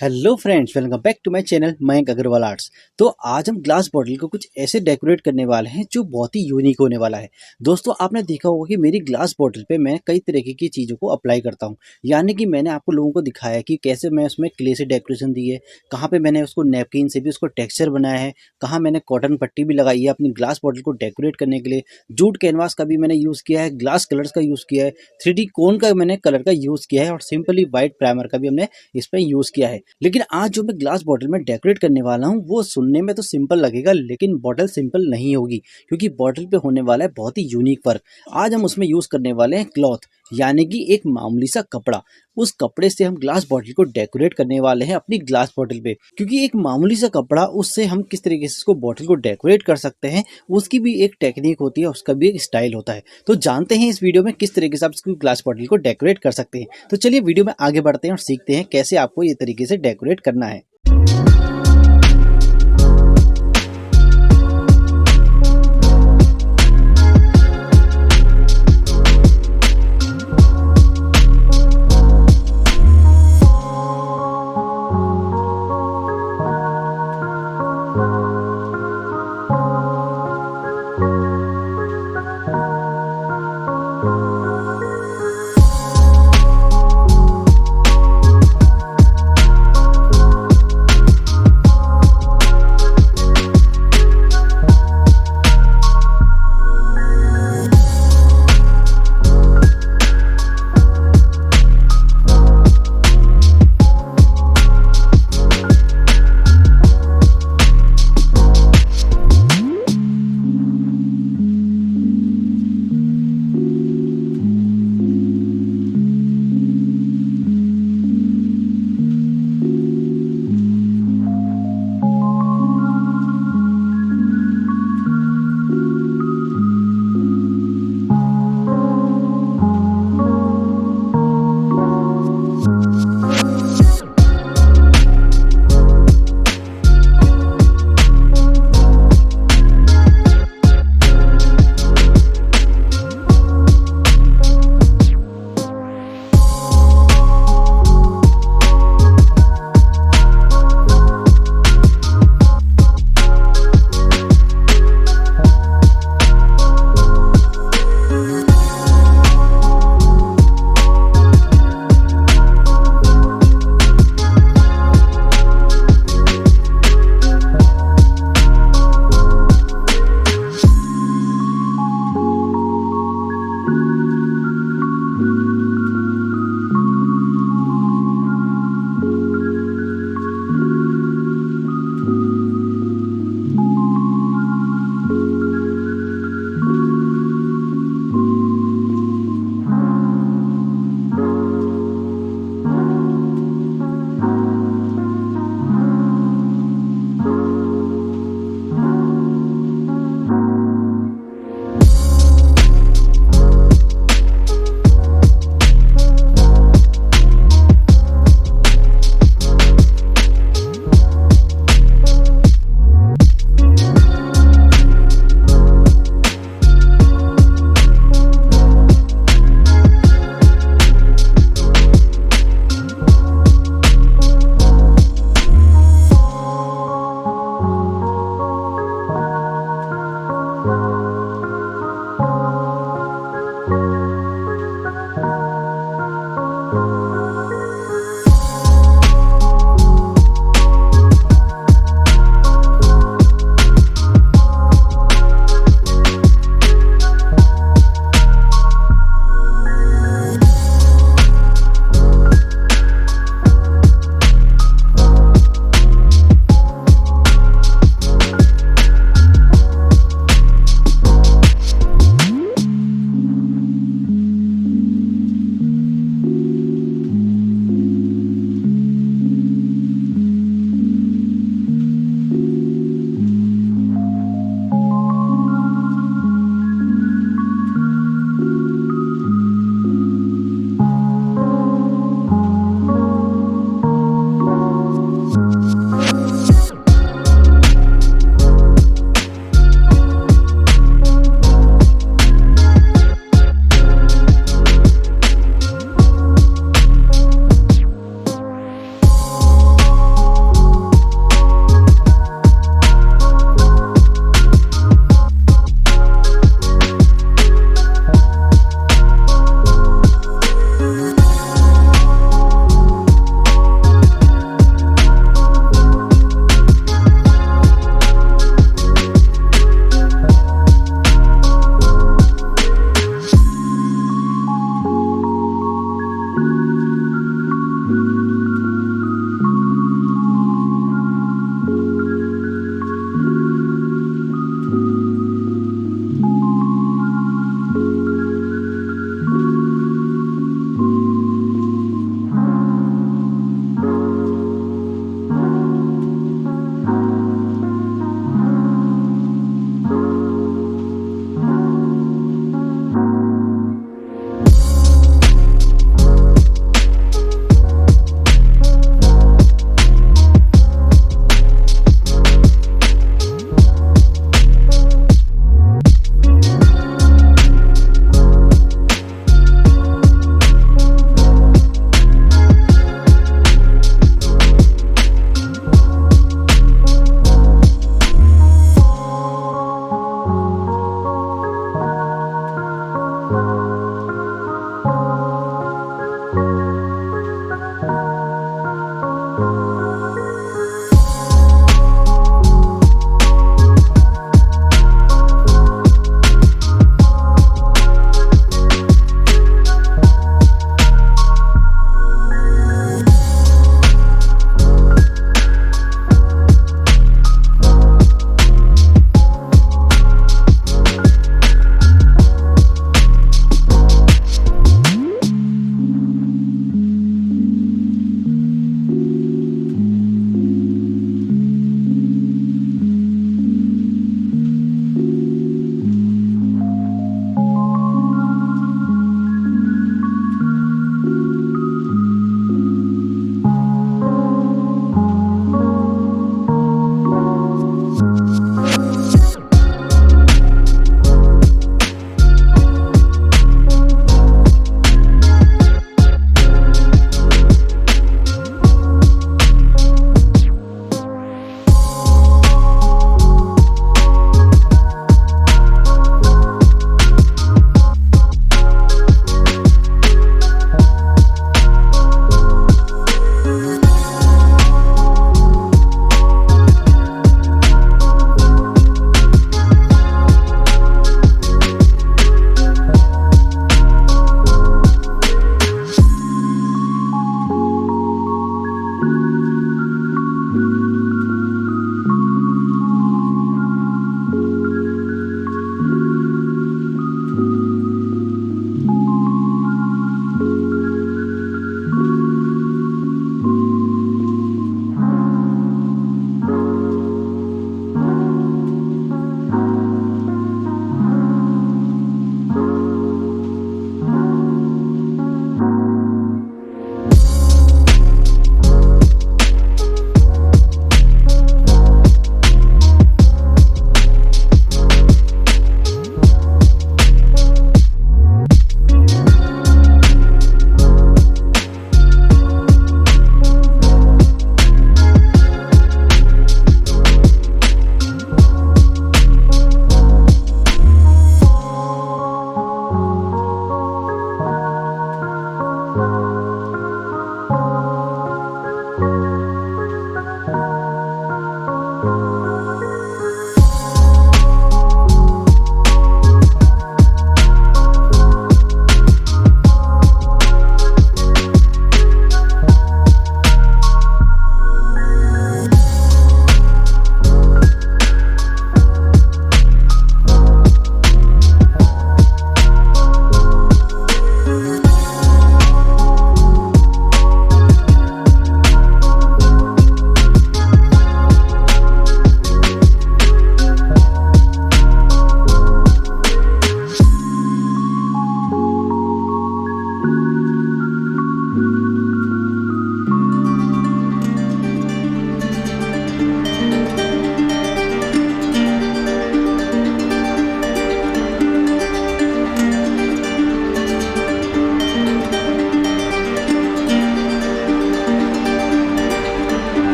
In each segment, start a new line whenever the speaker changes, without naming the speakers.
Hello friends, welcome back to my channel Mayank Agarwal arts. तो आज हम ग्लास बॉटल को कुछ ऐसे डेकोरेट करने वाले हैं जो बहुत ही यूनिक होने वाला है। दोस्तों, आपने देखा होगा कि मेरी ग्लास बॉटल पे मैं कई तरीके की चीज़ों को अप्लाई करता हूँ। यानी कि मैंने आपको लोगों को दिखाया कि कैसे मैं उसमें क्ले से डेकोरेशन दी है, कहाँ पे मैंने उसको नैपकिन से भी उसको टेक्सचर बनाया है, कहाँ मैंने कॉटन पट्टी भी लगाई है अपनी ग्लास बॉटल को डेकोरेट करने के लिए। जूट कैनवास का भी मैंने यूज़ किया है, ग्लास कलर्स का यूज़ किया है, 3D कोन का मैंने कलर का यूज़ किया है और सिंपली वाइट प्राइमर का भी हमने इस पर यूज़ किया है। लेकिन आज जो मैं ग्लास बॉटल में डेकोरेट करने वाला हूँ वो सुनने में तो सिंपल लगेगा, लेकिन बॉटल सिंपल नहीं होगी क्योंकि बॉटल पे होने वाला है बहुत ही यूनिक वर्क। आज हम उसमें यूज करने वाले हैं क्लॉथ, यानी कि एक मामूली सा कपड़ा। उस कपड़े से हम ग्लास बॉटल को डेकोरेट करने वाले हैं अपनी ग्लास बॉटल पे, क्योंकि एक मामूली सा कपड़ा उससे हम किस तरीके से उसको बॉटल को डेकोरेट कर सकते हैं उसकी भी एक टेक्निक होती है, उसका भी एक स्टाइल होता है। तो जानते हैं इस वीडियो में किस तरीके से आप इसको ग्लास बॉटल को डेकोरेट कर सकते हैं। तो चलिए वीडियो में आगे बढ़ते हैं और सीखते हैं कैसे आपको ये तरीके से डेकोरेट करना है।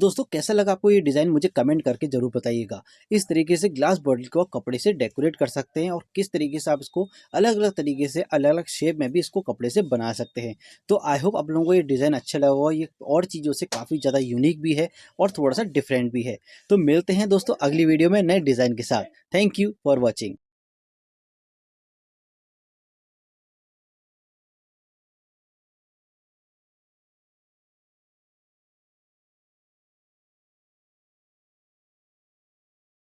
दोस्तों कैसा लगा आपको ये डिज़ाइन मुझे कमेंट करके ज़रूर बताइएगा। इस तरीके से ग्लास बॉटल को आप कपड़े से डेकोरेट कर सकते हैं और किस तरीके से आप इसको अलग अलग तरीके से अलग अलग शेप में भी इसको कपड़े से बना सकते हैं। तो आई होप आप लोगों को ये डिज़ाइन अच्छा लगा होगा। ये और चीज़ों से काफ़ी ज़्यादा यूनिक भी है और थोड़ा सा डिफरेंट भी है। तो मिलते हैं दोस्तों अगली वीडियो में नए डिज़ाइन के साथ। Thank you for watching.